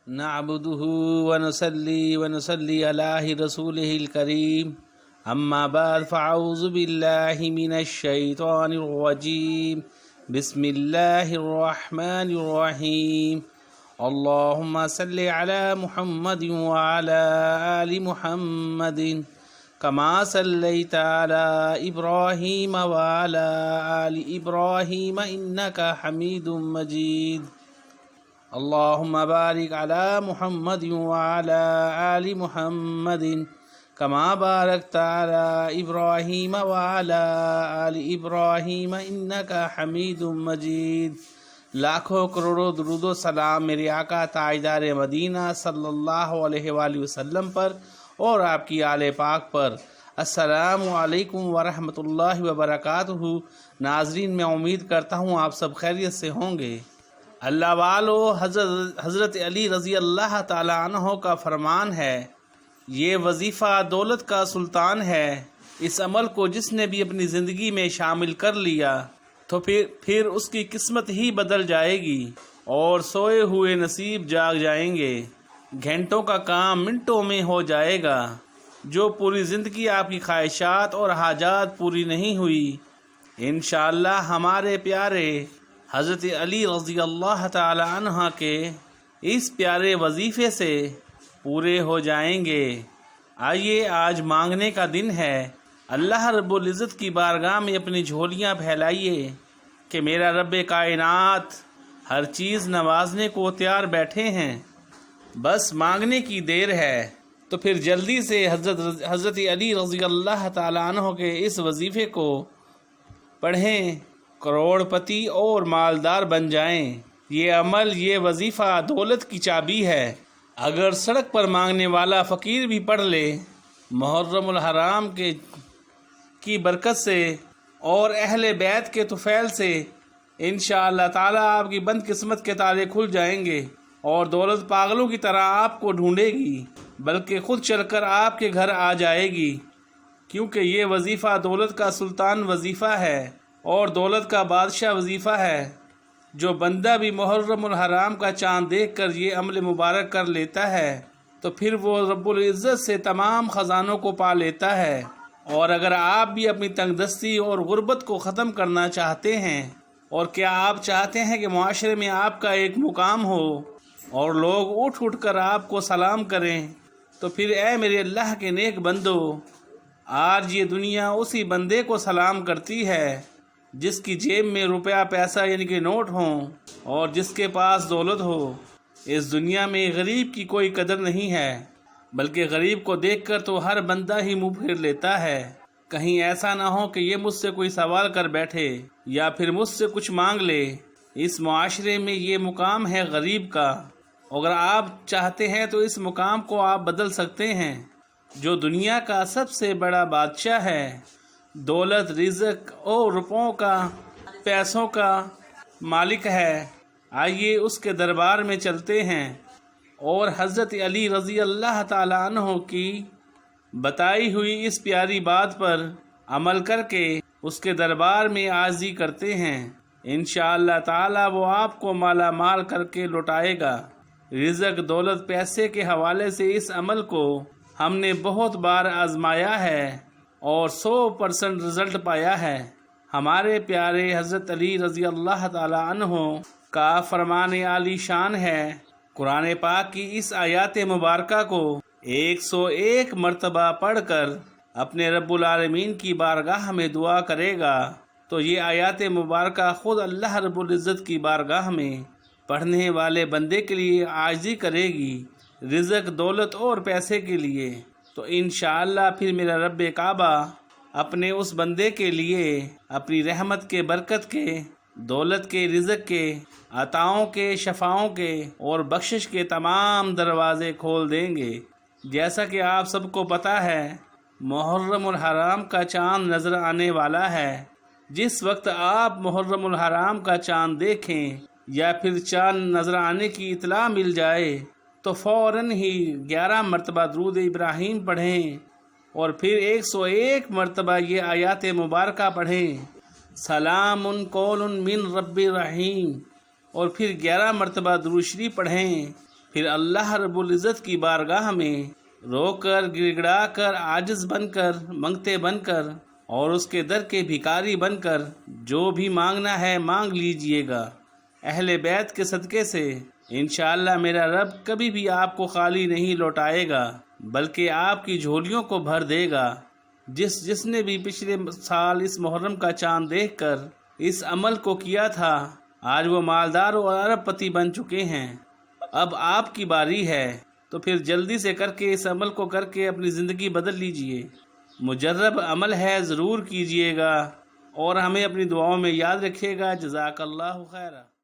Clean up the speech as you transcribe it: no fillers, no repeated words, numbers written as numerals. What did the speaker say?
نعبده ونصلي على رسوله الكريم أما بعد فأعوذ بالله من الشيطان الرجيم بسم الله الرحمن الرحيم اللهم صل على محمد وعلى آل محمد كما صليت على إبراهيم وعلى آل إبراهيم إنك حميد مجيد اللهم بارك على محمد وعلى آل محمد كما باركت على إبراهيم وعلى آل إبراهيم إنك حميد مجيد۔ لاکھوں کروڑوں درود و سلام میرے آقا تاجدار مدینہ صلی اللہ علیہ وآلہ وسلم پر اور آپ کی آل پاک پر۔ السلام علیکم ورحمۃ اللہ وبرکاتہ۔ ناظرین، میں امید کرتا ہوں آپ سب خیریت سے ہوں گے۔ اللہ والو، حضرت علی رضی اللہ تعالی عنہ کا فرمان ہے، یہ وظیفہ دولت کا سلطان ہے۔ اس عمل کو جس نے بھی اپنی زندگی میں شامل کر لیا تو پھر اس کی قسمت ہی بدل جائے گی اور سوئے ہوئے نصیب جاگ جائیں گے۔ گھنٹوں کا کام منٹوں میں ہو جائے گا۔ جو پوری زندگی آپ کی خواہشات اور حاجات پوری نہیں ہوئی، انشاءاللہ ہمارے پیارے حضرت علی رضی اللہ تعالی عنہ کے اس پیارے وظیفے سے پورے ہو جائیں گے۔ آئیے، آج مانگنے کا دن ہے۔ اللہ رب العزت کی بارگاہ میں اپنی جھولیاں پھیلائیے کہ میرا رب کائنات ہر چیز نوازنے کو تیار بیٹھے ہیں، بس مانگنے کی دیر ہے۔ تو پھر جلدی سے حضرت علی رضی اللہ تعالی عنہ کے اس وظیفے کو پڑھیں، کروڑ پتی اور مالدار بن جائیں۔ یہ عمل، یہ وظیفہ دولت کی چابی ہے۔ اگر سڑک پر مانگنے والا فقیر بھی پڑھ لے، محرم الحرام کی برکت سے اور اہل بیت کے طفیل سے انشاءاللہ تعالیٰ آپ کی بند قسمت کے تالے کھل جائیں گے اور دولت پاگلوں کی طرح آپ کو ڈھونڈے گی، بلکہ خود چل کر آپ کے گھر آ جائے گی، کیونکہ یہ وظیفہ دولت کا سلطان وظیفہ ہے اور دولت کا بادشاہ وظیفہ ہے۔ جو بندہ بھی محرم الحرام کا چاند دیکھ کر یہ عمل مبارک کر لیتا ہے تو پھر وہ رب العزت سے تمام خزانوں کو پا لیتا ہے۔ اور اگر آپ بھی اپنی تنگ دستی اور غربت کو ختم کرنا چاہتے ہیں، اور کیا آپ چاہتے ہیں کہ معاشرے میں آپ کا ایک مقام ہو اور لوگ اٹھ اٹھ کر آپ کو سلام کریں، تو پھر اے میرے اللہ کے نیک بندو، آج یہ دنیا اسی بندے کو سلام کرتی ہے جس کی جیب میں روپیہ پیسہ یعنی کہ نوٹ ہوں اور جس کے پاس دولت ہو۔ اس دنیا میں غریب کی کوئی قدر نہیں ہے، بلکہ غریب کو دیکھ کر تو ہر بندہ ہی منہ پھیر لیتا ہے۔ کہیں ایسا نہ ہو کہ یہ مجھ سے کوئی سوال کر بیٹھے یا پھر مجھ سے کچھ مانگ لے۔ اس معاشرے میں یہ مقام ہے غریب کا۔ اگر آپ چاہتے ہیں تو اس مقام کو آپ بدل سکتے ہیں۔ جو دنیا کا سب سے بڑا بادشاہ ہے، دولت، رزق اور روپوں کا، پیسوں کا مالک ہے، آئیے اس کے دربار میں چلتے ہیں اور حضرت علی رضی اللہ تعالی عنہ کی بتائی ہوئی اس پیاری بات پر عمل کر کے اس کے دربار میں عاجزی کرتے ہیں۔ انشاءاللہ تعالی وہ آپ کو مالا مال کر کے لوٹائے گا۔ رزق، دولت، پیسے کے حوالے سے اس عمل کو ہم نے بہت بار آزمایا ہے اور 100% رزلٹ پایا ہے۔ ہمارے پیارے حضرت علی رضی اللہ تعالی عنہ کا فرمان عالی شان ہے، قرآن پاک کی اس آیات مبارکہ کو 101 مرتبہ پڑھ کر اپنے رب العالمین کی بارگاہ میں دعا کرے گا تو یہ آیات مبارکہ خود اللہ رب العزت کی بارگاہ میں پڑھنے والے بندے کے لیے عاجزی کرے گی، رزق، دولت اور پیسے کے لیے۔ تو انشاءاللہ پھر میرا رب کعبہ اپنے اس بندے کے لیے اپنی رحمت کے، برکت کے، دولت کے، رزق کے، عطاؤں کے، شفاؤں کے اور بخشش کے تمام دروازے کھول دیں گے۔ جیسا کہ آپ سب کو پتہ ہے، محرم الحرام کا چاند نظر آنے والا ہے۔ جس وقت آپ محرم الحرام کا چاند دیکھیں یا پھر چاند نظر آنے کی اطلاع مل جائے تو فوراً ہی 11 مرتبہ درود ابراہیم پڑھیں اور پھر 101 مرتبہ یہ آیات مبارکہ پڑھیں، سلام قول من رب رحیم، اور پھر 11 مرتبہ درود شریف پڑھیں، پھر اللہ رب العزت کی بارگاہ میں رو کر گڑ گڑا کر عاجز بن کر منگتے بن کر اور اس کے در کے بھکاری بن کر جو بھی مانگنا ہے مانگ لیجئے گا۔ اہل بیت کے صدقے سے انشاءاللہ میرا رب کبھی بھی آپ کو خالی نہیں لوٹائے گا، بلکہ آپ کی جھولیوں کو بھر دے گا۔ جس نے بھی پچھلے سال اس محرم کا چاند دیکھ کر اس عمل کو کیا تھا، آج وہ مالدار اور ارب پتی بن چکے ہیں۔ اب آپ کی باری ہے، تو پھر جلدی سے کر کے اس عمل کو کر کے اپنی زندگی بدل لیجئے۔ مجرب عمل ہے، ضرور کیجئے گا اور ہمیں اپنی دعاؤں میں یاد رکھیے گا۔ جزاک اللہ خیرہ۔